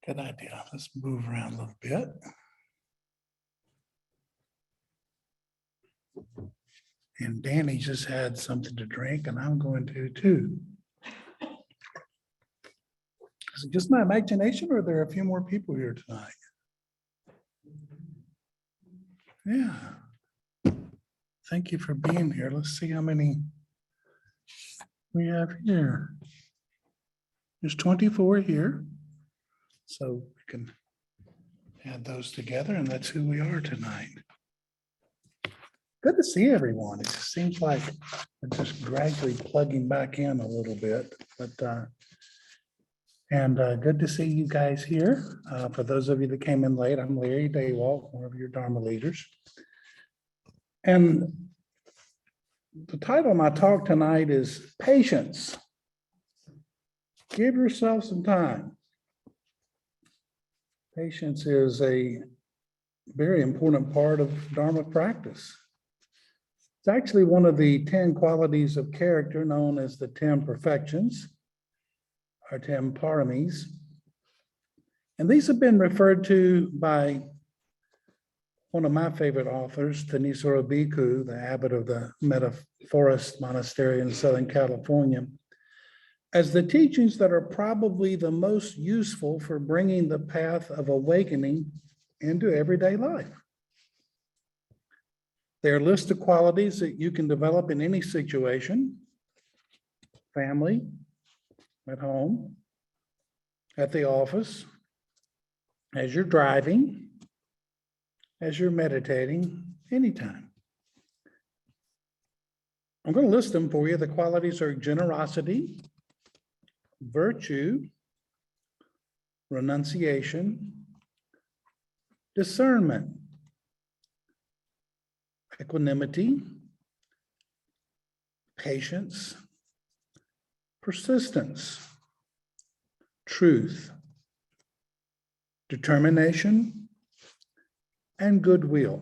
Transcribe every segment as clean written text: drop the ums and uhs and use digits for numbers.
Good idea. Let's move around a little bit. And Danny just had something to drink, and I'm going to too. Is it just my imagination, or are there a few more people here tonight? Yeah. Thank you for being here. Let's see how many we have here. There's 24 here. So we can add those together, and that's who we are tonight. Good to see everyone. It just seems like we're just gradually plugging back in a little bit, but good to see you guys here. For those of you that came in late, I'm Larry Dawalt, one of your Dharma leaders. And the title of my talk tonight is Patience. Give yourself some time. Patience is a very important part of Dharma practice. It's actually one of the 10 qualities of character known as the 10 perfections, or 10 paramis. And these have been referred to by one of my favorite authors, Thanissaro Bhikkhu, the abbot of the Meta Forest Monastery in Southern California, as the teachings that are probably the most useful for bringing the path of awakening into everyday life. There are a list of qualities that you can develop in any situation: family, at home, at the office, as you're driving, as you're meditating, anytime. I'm going to list them for you. The qualities are generosity, virtue, renunciation, discernment, equanimity, patience, persistence, truth, determination, and goodwill.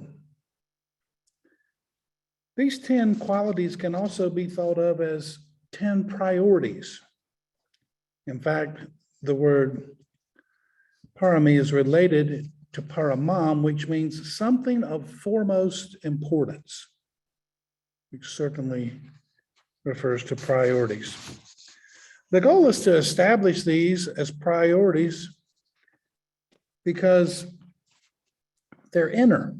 These 10 qualities can also be thought of as 10 priorities. In fact, the word parami is related to paramam, which means something of foremost importance, which certainly refers to priorities. The goal is to establish these as priorities because they're inner.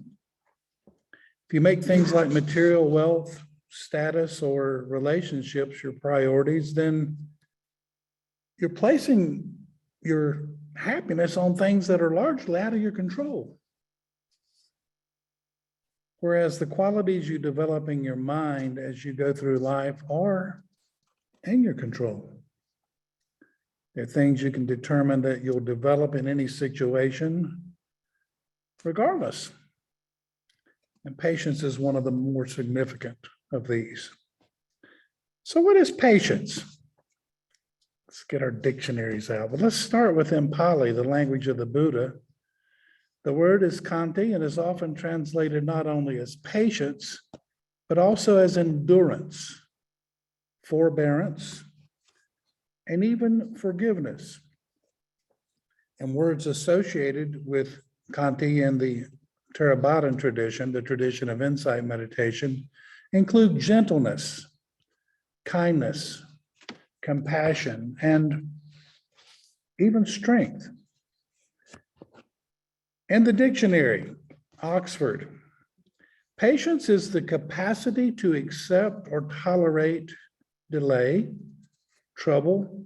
If you make things like material wealth, status, or relationships your priorities, then you're placing your happiness on things that are largely out of your control. Whereas the qualities you develop in your mind as you go through life are in your control. They're things you can determine that you'll develop in any situation, regardless. And patience is one of the more significant of these. So what is patience? Let's get our dictionaries out. But let's start with in Pali, the language of the Buddha. The word is khanti and is often translated not only as patience, but also as endurance, forbearance, and even forgiveness. And words associated with khanti in the Theravadan tradition, the tradition of insight meditation, include gentleness, kindness, compassion, and even strength. In the dictionary, Oxford, patience is the capacity to accept or tolerate delay, trouble,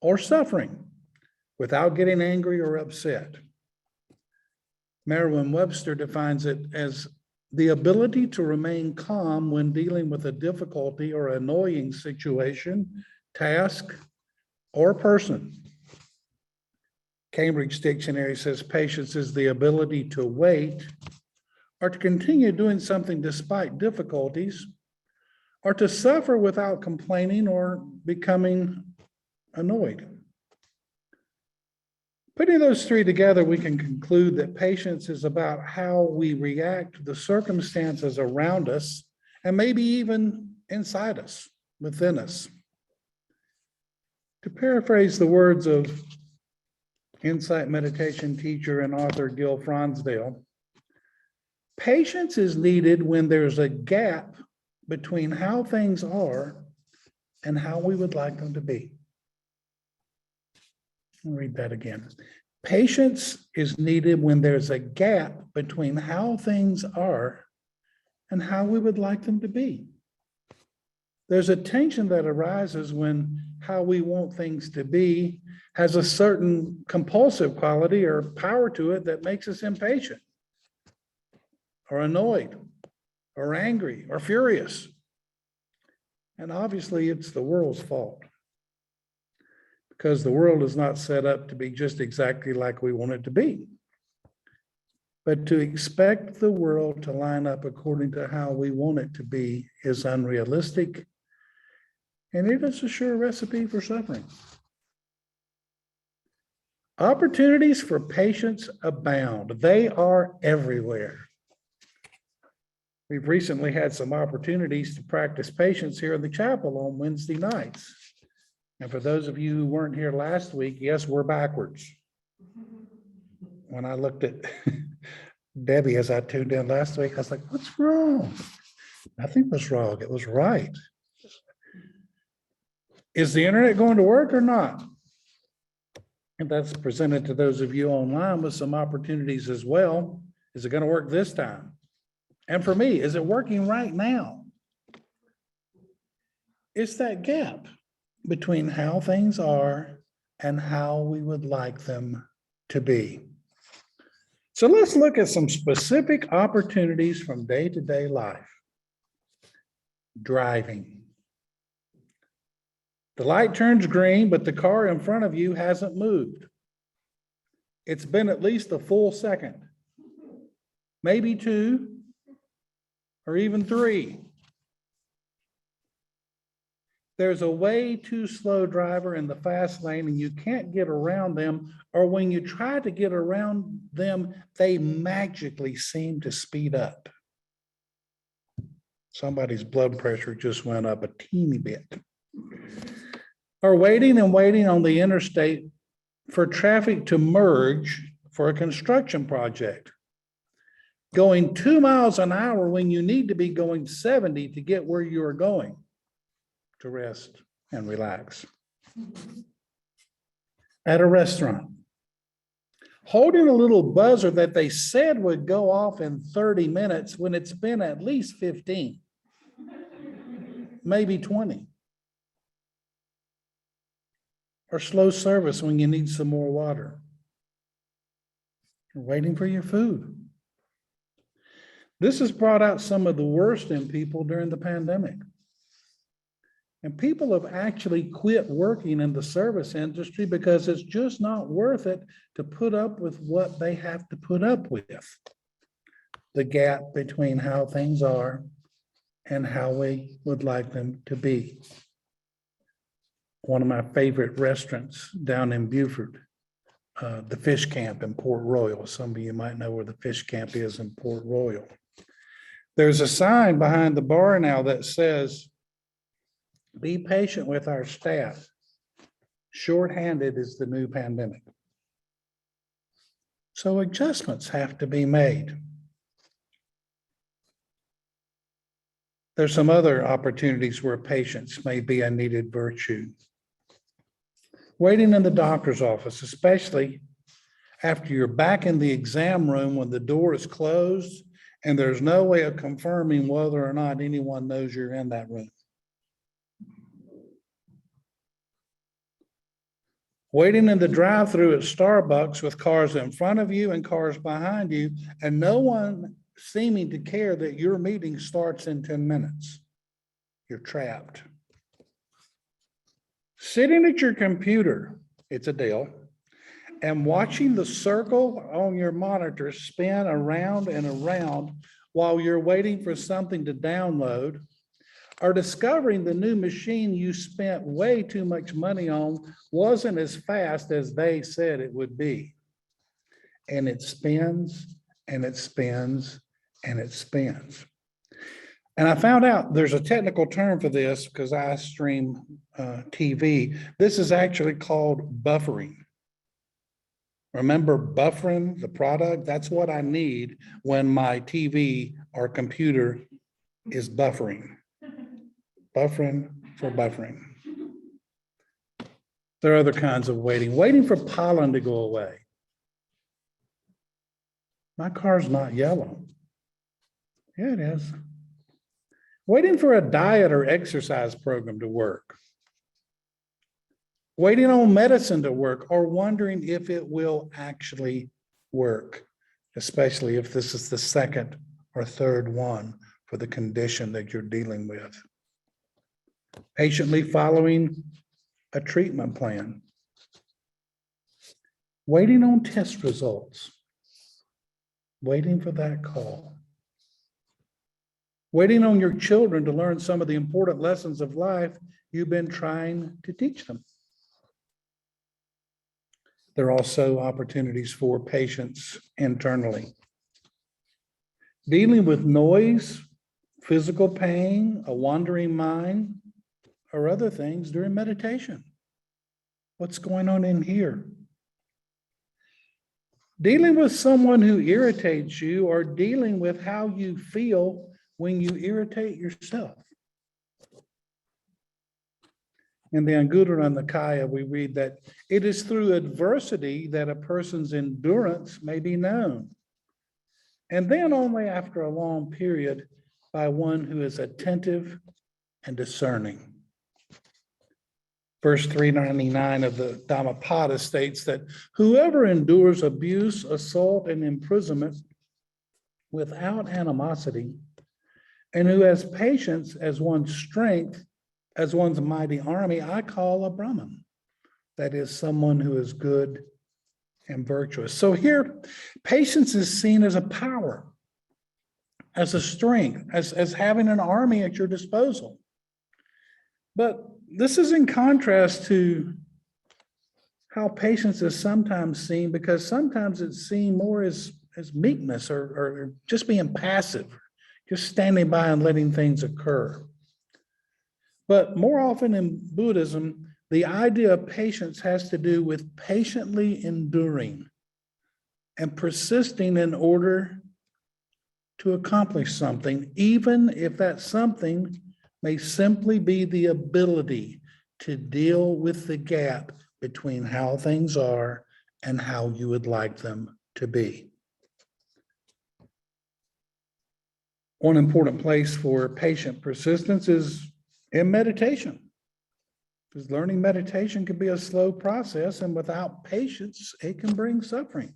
or suffering without getting angry or upset. Merriam-Webster defines it as the ability to remain calm when dealing with a difficulty or annoying situation, task, or person. Cambridge Dictionary says patience is the ability to wait or to continue doing something despite difficulties, or to suffer without complaining or becoming annoyed. Putting those three together, we can conclude that patience is about how we react to the circumstances around us and maybe even inside us, within us. To paraphrase the words of insight meditation teacher and author Gil Fronsdale. Patience is needed when there's a gap between how things are and how we would like them to be. I'll read that again. Patience is needed when there's a gap between how things are and how we would like them to be. There's a tension that arises when how we want things to be has a certain compulsive quality or power to it that makes us impatient or annoyed or angry or furious. And obviously it's the world's fault, because the world is not set up to be just exactly like we want it to be. But to expect the world to line up according to how we want it to be is unrealistic, and it is a sure recipe for suffering. Opportunities for patience abound. They are everywhere. We've recently had some opportunities to practice patience here in the chapel on Wednesday nights. And for those of you who weren't here last week, yes, we're backwards. When I looked at Debbie as I tuned in last week, I was like, what's wrong? Nothing was wrong. It was right. Is the internet going to work or not? And that's presented to those of you online with some opportunities as well. Is it going to work this time? And for me, is it working right now? It's that gap between how things are and how we would like them to be. So let's look at some specific opportunities from day-to-day life. Driving. The light turns green, but the car in front of you hasn't moved. It's been at least a full second, maybe 2, or even 3. There's a way too slow driver in the fast lane and you can't get around them, or when you try to get around them, they magically seem to speed up. Somebody's blood pressure just went up a teeny bit. Or waiting and waiting on the interstate for traffic to merge for a construction project. Going 2 miles an hour when you need to be going 70 to get where you are going to rest and relax. At a restaurant, holding a little buzzer that they said would go off in 30 minutes when it's been at least 15, maybe 20. Or slow service when you need some more water. You're waiting for your food. This has brought out some of the worst in people during the pandemic. And people have actually quit working in the service industry because it's just not worth it to put up with what they have to put up with. The gap between how things are and how we would like them to be. One of my favorite restaurants down in Beaufort, the Fish Camp in Port Royal. Some of you might know where the Fish Camp is in Port Royal. There's a sign behind the bar now that says, "Be patient with our staff. Short-handed is the new pandemic." So adjustments have to be made. There's some other opportunities where patience may be a needed virtue. Waiting in the doctor's office, especially after you're back in the exam room when the door is closed and there's no way of confirming whether or not anyone knows you're in that room. Waiting in the drive-thru at Starbucks with cars in front of you and cars behind you, and no one seeming to care that your meeting starts in 10 minutes. You're trapped. Sitting at your computer, it's a deal, and watching the circle on your monitor spin around and around while you're waiting for something to download, or discovering the new machine you spent way too much money on wasn't as fast as they said it would be. And it spins and it spins and it spins. And I found out there's a technical term for this because I stream TV. This is actually called buffering. Remember buffering the product? That's what I need when my TV or computer is buffering. Buffering for buffering. There are other kinds of waiting. Waiting for pollen to go away. My car's not yellow. Yeah, it is. Waiting for a diet or exercise program to work. Waiting on medicine to work or wondering if it will actually work, especially if this is the second or third one for the condition that you're dealing with. Patiently following a treatment plan. Waiting on test results. Waiting for that call. Waiting on your children to learn some of the important lessons of life you've been trying to teach them. There are also opportunities for patience internally. Dealing with noise, physical pain, a wandering mind, or other things during meditation. What's going on in here? Dealing with someone who irritates you or dealing with how you feel when you irritate yourself. In the Anguttara Nikaya, we read that it is through adversity that a person's endurance may be known. And then only after a long period by one who is attentive and discerning. Verse 399 of the Dhammapada states that whoever endures abuse, assault, and imprisonment without animosity, and who has patience as one's strength, as one's mighty army, I call a Brahman. That is someone who is good and virtuous. So here, patience is seen as a power, as a strength, as having an army at your disposal. But this is in contrast to how patience is sometimes seen, because sometimes it's seen more as meekness or just being passive, just standing by and letting things occur. But more often in Buddhism, the idea of patience has to do with patiently enduring and persisting in order to accomplish something, even if that something may simply be the ability to deal with the gap between how things are and how you would like them to be. One important place for patient persistence is in meditation, because learning meditation can be a slow process, and without patience, it can bring suffering.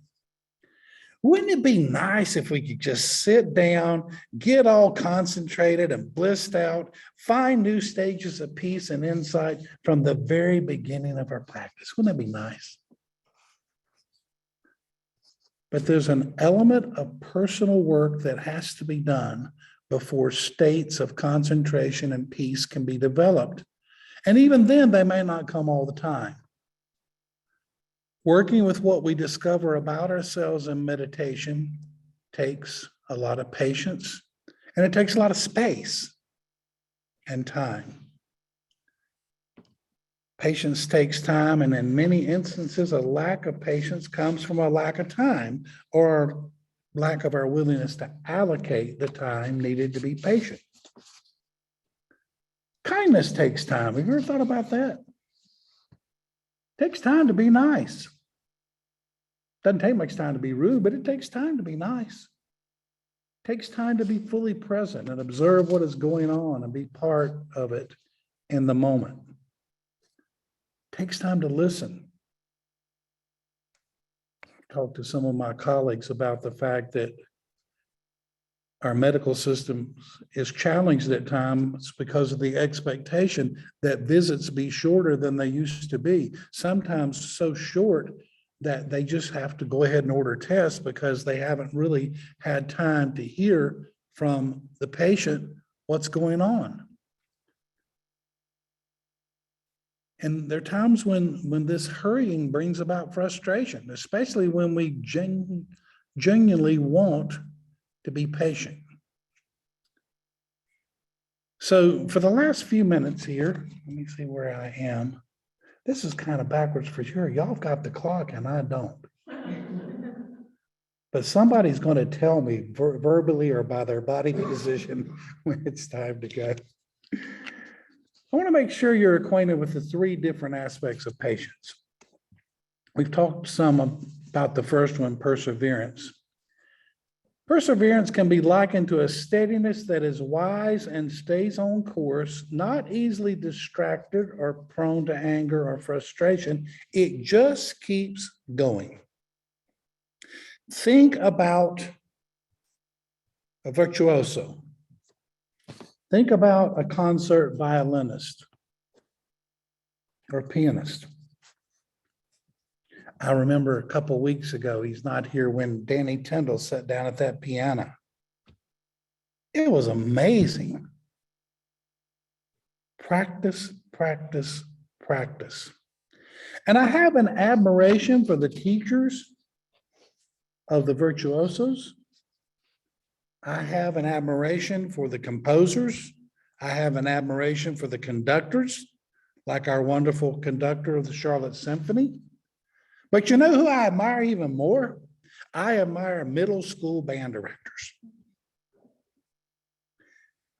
Wouldn't it be nice if we could just sit down, get all concentrated and blissed out, find new stages of peace and insight from the very beginning of our practice? Wouldn't that be nice? But there's an element of personal work that has to be done before states of concentration and peace can be developed. And even then, they may not come all the time. Working with what we discover about ourselves in meditation takes a lot of patience, and it takes a lot of space and time. Patience takes time, and in many instances, a lack of patience comes from a lack of time or lack of our willingness to allocate the time needed to be patient. Kindness takes time. Have you ever thought about that? It takes time to be nice. Doesn't take much time to be rude, but it takes time to be nice. It takes time to be fully present and observe what is going on and be part of it in the moment. It takes time to listen. I've talked to some of my colleagues about the fact that our medical system is challenged at times because of the expectation that visits be shorter than they used to be, sometimes so short that they just have to go ahead and order tests because they haven't really had time to hear from the patient what's going on. And there are times when this hurrying brings about frustration, especially when we genuinely want to be patient. So for the last few minutes here, let me see where I am. This is kind of backwards for sure. Y'all got the clock and I don't. But somebody's going to tell me verbally or by their body position when it's time to go. I want to make sure you're acquainted with the three different aspects of patience. We've talked some about the first one, perseverance. Perseverance can be likened to a steadiness that is wise and stays on course, not easily distracted or prone to anger or frustration. It just keeps going. Think about a virtuoso. Think about a concert violinist or pianist. I remember a couple of weeks ago, he's not here, when Danny Tyndall sat down at that piano. It was amazing. Practice, practice, practice. And I have an admiration for the teachers of the virtuosos. I have an admiration for the composers. I have an admiration for the conductors, like our wonderful conductor of the Charlotte Symphony. But you know who I admire even more? I admire middle school band directors,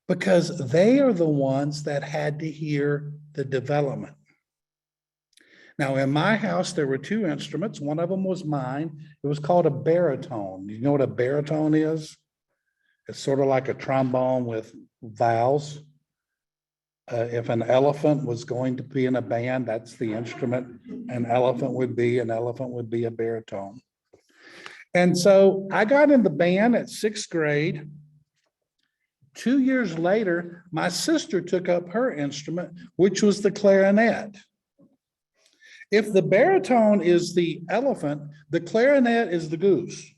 because they are the ones that had to hear the development. Now, in my house, there were two instruments. One of them was mine. It was called a baritone. You know what a baritone is? It's sort of like a trombone with vowels. If an elephant was going to be in a band, that's the instrument an elephant would be. An elephant would be a baritone. And so I got in the band at 6th grade. 2 years later, my sister took up her instrument, which was the clarinet. If the baritone is the elephant, the clarinet is the goose.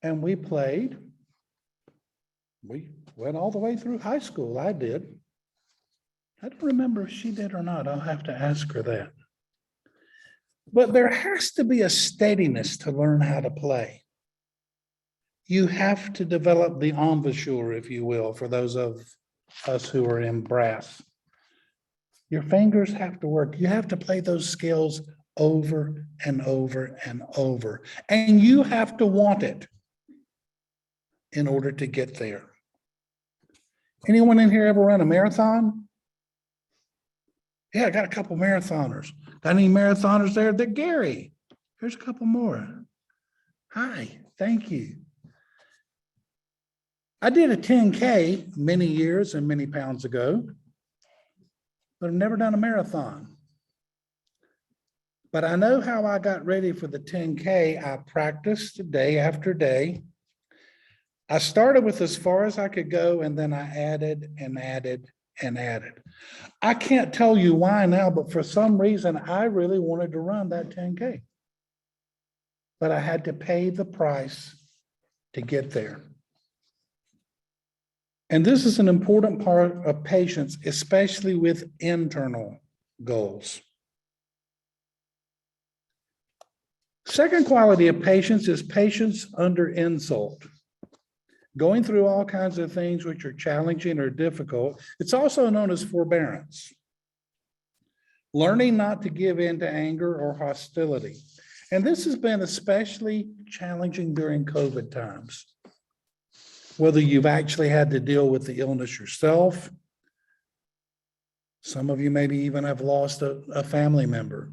And we played. We went all the way through high school. I did. I don't remember if she did or not. I'll have to ask her that. But there has to be a steadiness to learn how to play. You have to develop the embouchure, if you will, for those of us who are in brass. Your fingers have to work. You have to play those scales over and over and over. And you have to want it in order to get there. Anyone in here ever run a marathon? Yeah, I got a couple marathoners. Got any marathoners there? They're Gary. Here's a couple more. Hi, thank you. I did a 10K many years and many pounds ago, but I've never done a marathon. But I know how I got ready for the 10K. I practiced day after day. I started with as far as I could go, and then I added and added and added. I can't tell you why now, but for some reason, I really wanted to run that 10K. But I had to pay the price to get there. And this is an important part of patience, especially with internal goals. Second quality of patience is patience under insult. Going through all kinds of things which are challenging or difficult. It's also known as forbearance. Learning not to give in to anger or hostility. And this has been especially challenging during COVID times. Whether you've actually had to deal with the illness yourself, some of you maybe even have lost a family member.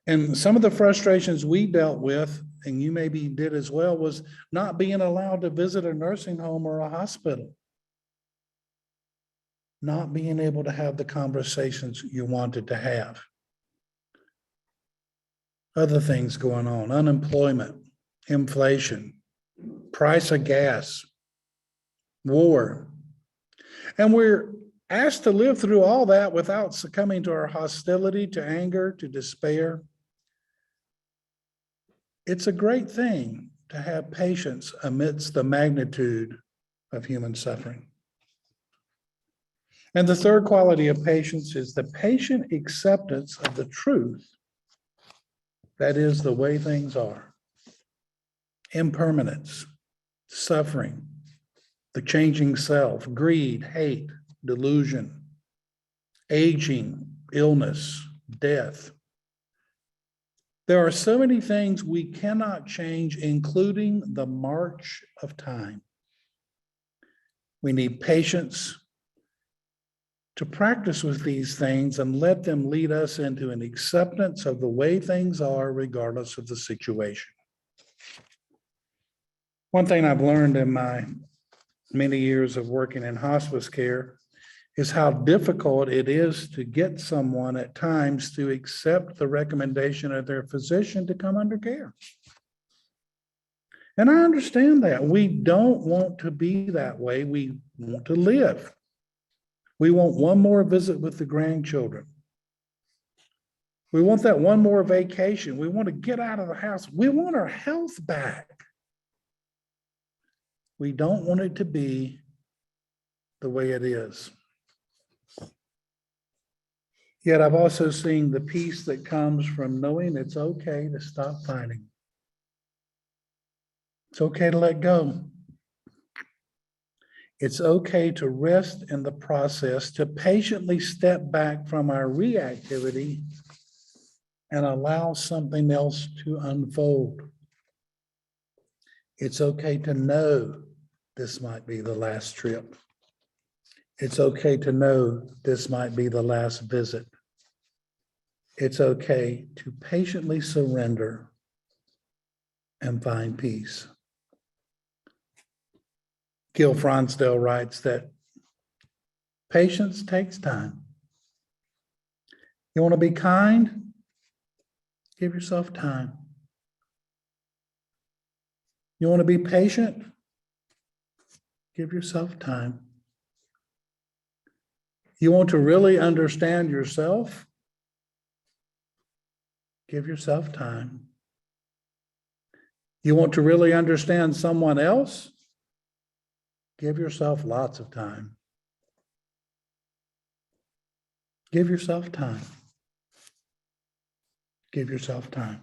And some of the frustrations we dealt with, and you maybe did as well, was not being allowed to visit a nursing home or a hospital. Not being able to have the conversations you wanted to have. Other things going on, unemployment, inflation, price of gas, war. And we're asked to live through all that without succumbing to our hostility, to anger, to despair. It's a great thing to have patience amidst the magnitude of human suffering. And the third quality of patience is the patient acceptance of the truth that is the way things are. Impermanence, suffering, the changing self, greed, hate, delusion, aging, illness, death. There are so many things we cannot change, including the march of time. We need patience to practice with these things and let them lead us into an acceptance of the way things are, regardless of the situation. One thing I've learned in my many years of working in hospice care is how difficult it is to get someone at times to accept the recommendation of their physician to come under care. And I understand that. We don't want to be that way. We want to live. We want one more visit with the grandchildren. We want that one more vacation. We want to get out of the house. We want our health back. We don't want it to be the way it is. Yet I've also seen the peace that comes from knowing it's okay to stop fighting. It's okay to let go. It's okay to rest in the process, to patiently step back from our reactivity and allow something else to unfold. It's okay to know this might be the last trip. It's okay to know this might be the last visit. It's okay to patiently surrender and find peace. Gil Fronsdale writes that patience takes time. You want to be kind? Give yourself time. You want to be patient? Give yourself time. You want to really understand yourself? Give yourself time. You want to really understand someone else? Give yourself lots of time. Give yourself time. Give yourself time.